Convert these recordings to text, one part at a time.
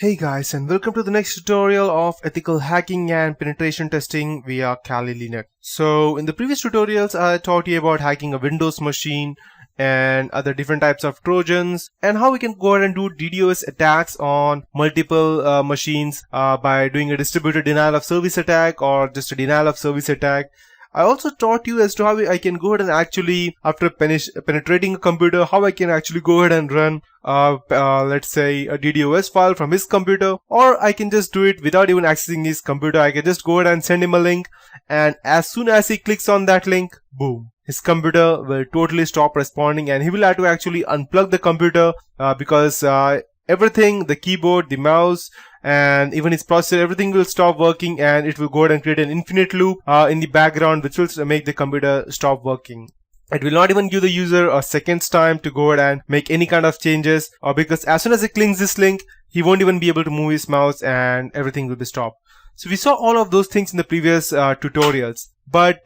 Hey guys, and welcome to the next tutorial of ethical hacking and penetration testing via Kali Linux. So in the previous tutorials I taught you about hacking a Windows machine and other different types of Trojans and how we can go ahead and do DDoS attacks on multiple machines by doing a distributed denial of service attack or just a denial of service attack. I also taught you as to how I can go ahead and actually, after penetrating a computer, how I can actually go ahead and run, let's say, a DDoS file from his computer, or I can just do it without even accessing his computer. I can just go ahead and send him a link, and as soon as he clicks on that link, boom, his computer will totally stop responding, and he will have to actually unplug the computer because everything, the keyboard, the mouse, and even its processor, everything will stop working, and it will go ahead and create an infinite loop in the background which will make the computer stop working. It will not even give the user a second's time to go ahead and make any kind of changes, because as soon as he clicks this link, he won't even be able to move his mouse and everything will be stopped. So we saw all of those things in the previous tutorials. But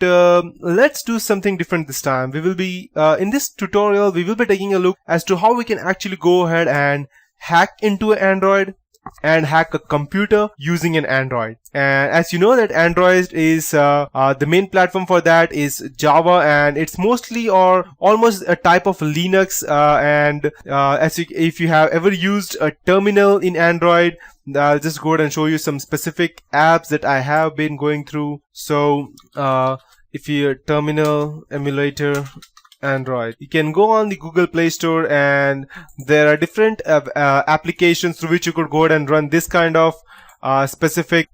let's do something different this time. We will be, in this tutorial, we will be taking a look as to how we can actually go ahead and hack into an Android and hack a computer using an Android. And as you know that Android is the main platform for that is Java, and it's mostly or almost a type of Linux, and if you have ever used a terminal in Android, I'll just go ahead and show you some specific apps that I have been going through. So if you terminal emulator Android, you can go on the Google Play Store, and there are different applications through which you could go ahead and run this kind of specific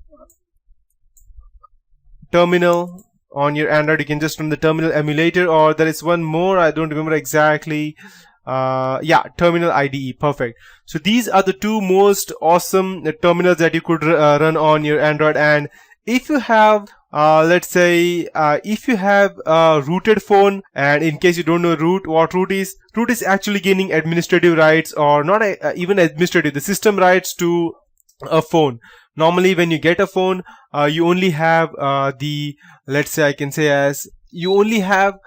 terminal on your Android. You can just run the terminal emulator, or there is one more, I don't remember exactly. Yeah, terminal IDE. Perfect. So these are the two most awesome terminals that you could run on your Android. And if you have let's say if you have a rooted phone, and in case you don't know what root is actually gaining administrative rights, or not even administrative, the system rights to a phone. Normally when you get a phone, you only have let's say I can say as you only have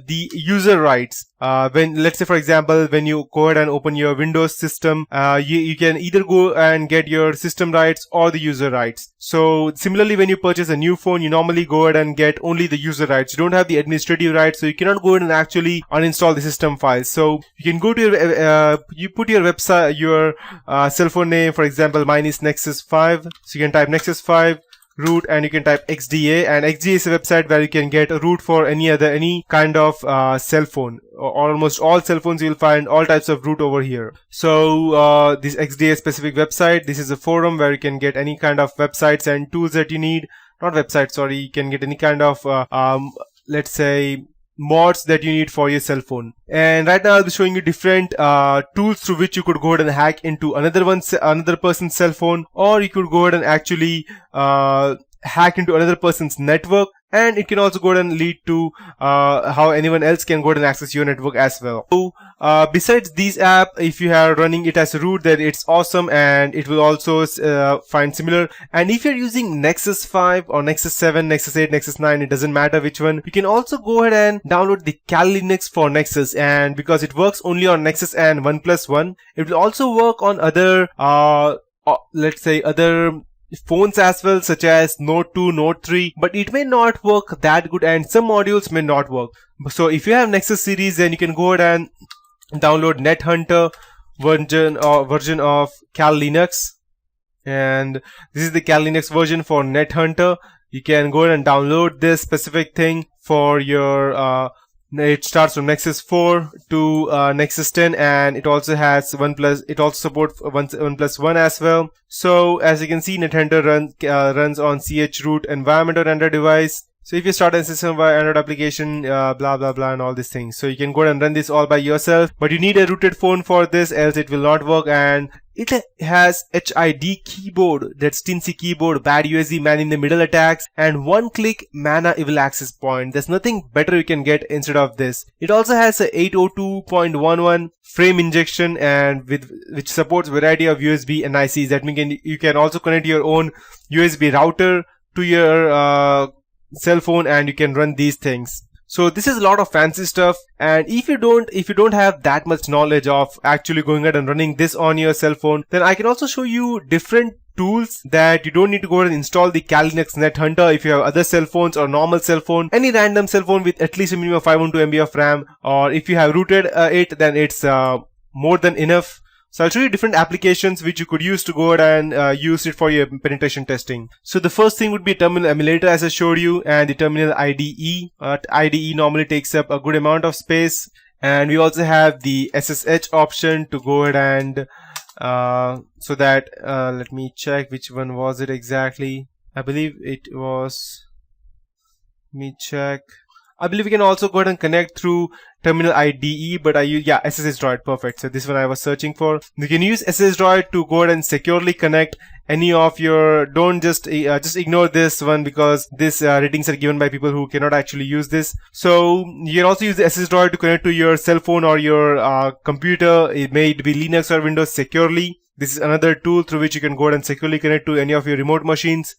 the user rights. When, let's say for example, when you go ahead and open your Windows system, you can either go and get your system rights or the user rights. So similarly, when you purchase a new phone, you normally go ahead and get only the user rights. You don't have the administrative rights, so you cannot go ahead and actually uninstall the system files. So you can go to your you put your website, your cell phone name. For example, mine is Nexus 5, so you can type Nexus 5 root, and you can type XDA, and XDA is a website where you can get a root for any kind of cell phone. Almost all cell phones you will find all types of root over here. So this XDA specific website, this is a forum where you can get any kind of websites and tools that you need. Not websites, sorry, you can get any kind of let's say mods that you need for your cell phone. And right now I'll be showing you different tools through which you could go ahead and hack into another person's cell phone, or you could go ahead and actually hack into another person's network, and it can also go ahead and lead to how anyone else can go ahead and access your network as well. So besides these apps, if you are running it as a root, then it's awesome, and it will also find similar. And if you're using Nexus 5 or Nexus 7, Nexus 8, Nexus 9, it doesn't matter which one, you can also go ahead and download the Kali Linux for Nexus. And because it works only on Nexus and OnePlus 1, it will also work on other let's say other phones as well, such as Note 2, Note 3, but it may not work that good, and some modules may not work. So if you have Nexus series, then you can go ahead and download NetHunter version of Kali Linux, and this is the Kali Linux version for NetHunter. You can go ahead and download this specific thing for your it starts from Nexus 4 to Nexus 10, and it also has it also supports OnePlus 1 as well. So as you can see, NetHunter runs on chroot environment on Android device. So if you start a system via Android application, blah blah blah and all these things. So you can go ahead and run this all by yourself, but you need a rooted phone for this, else it will not work. And it has HID keyboard, that's Tinsy keyboard, bad USB man in the middle attacks, and one-click mana evil access point. There's nothing better you can get instead of this. It also has a 802.11 frame injection, and which supports variety of USB and ICs. That means you can also connect your own USB router to your cell phone, and you can run these things. So this is a lot of fancy stuff, and if you don't have that much knowledge of actually going ahead and running this on your cell phone, then I can also show you different tools that you don't need to go ahead and install the Kali Linux Net Hunter if you have other cell phones or normal cell phone, any random cell phone with at least a minimum of 512 MB of RAM, or if you have rooted it, then it's more than enough. So I'll show you different applications which you could use to go ahead and use it for your penetration testing. So the first thing would be a terminal emulator, as I showed you, and the terminal IDE. IDE normally takes up a good amount of space, and we also have the SSH option to go ahead and let me check which one was it exactly. I believe it was, let me check. I believe we can also go ahead and connect through terminal IDE, but I use, yeah, SSH Droid, perfect. So this one I was searching for. You can use SSH Droid to go ahead and securely connect any of your, don't just ignore this one, because this ratings are given by people who cannot actually use this. So you can also use the SSH Droid to connect to your cell phone or your computer. It may be Linux or Windows securely. This is another tool through which you can go ahead and securely connect to any of your remote machines.